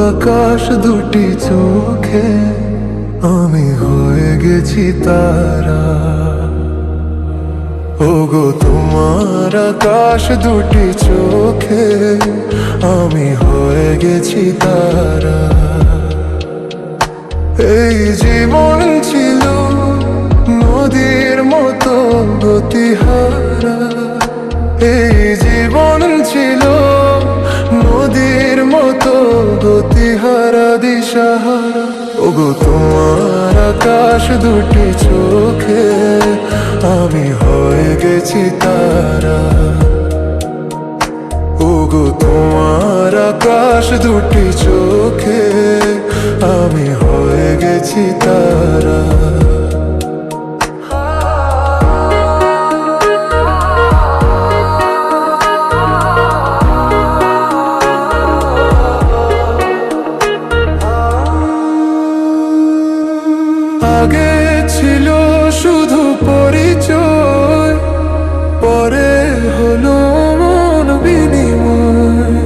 আকাশ দুটি চোখে আমি হয়ে গেছি তারা। ওগো তোমার আকাশ দুটি চোখে আমি হয়ে গেছি তারা। এই জীবন ছিল নদীর মতো গতিহারা, এই জীবন ছিল নদীর মতো গতিহারা দিশাহারা। ওগো তোমার আকাশ দুটি চোখে আমি হয়ে গেছি তারা। ওগো তোমার আকাশ দুটি চোখে আমি হয়ে গেছি তারা। আগে ছিল শুধু পরিচয়, পরে হলো মন বিনিময়।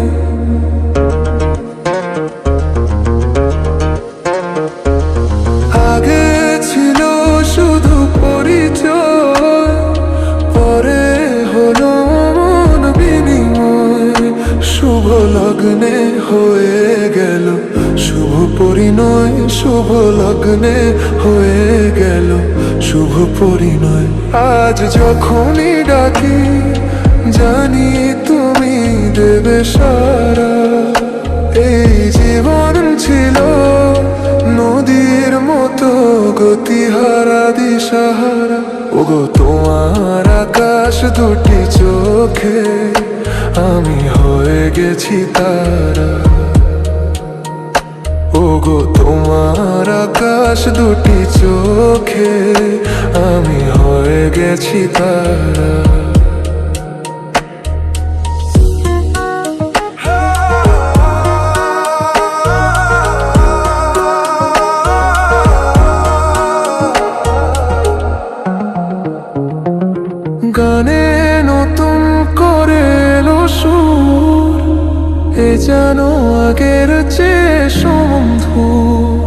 আগে ছিল শুধু পরিচয়, পরে হলো মন বিনিময়। শুভ লগ্নে হয়ে গেল শুভ পরিণয়, শুভ লগ্নে হয়ে গেল শুভ পরিণয়। আজ যখনই ডাকি জানি তুমি দেবে সারা। এই জীবন ছিল নদীর মতো গতিহারা দিশাহারা। ওগো তোমার আকাশ দুটি চোখে আমি হয়ে গেছি তারা। ওগো তোমার আকাশ দুটি চোখে আমি হয়ে গেছি তারা। গানে নতুন করে এলো সুর, এ যেন আগের চেয়ে সমধুর।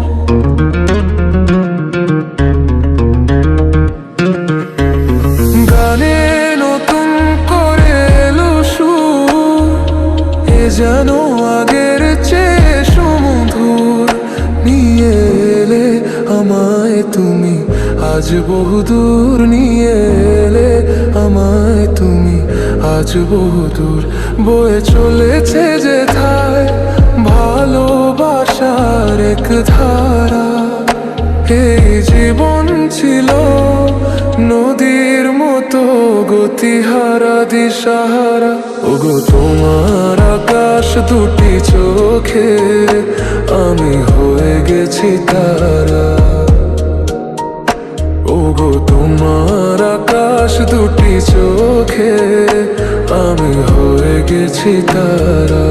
গানে নতুন করে এলো সুর, এ যেন আগের চেয়ে সমধুর। নিয়ে এলে আমায় তুমি আজ বহুদূর, নিয়ে এলে আমায় তুমি আজ বহুদূর। বয়ে চলেছে যেথায় ভালোবাসার এক ধারা। এই জীবন ছিল নদীর মতো গতিহারা দিশাহারা। ওগো তোমার আকাশ দুটি চোখে আমি হয়ে গেছি তারা। ওগো তোমার আকাশ দুটি চোখে আমি হয়ে গেছি তারা।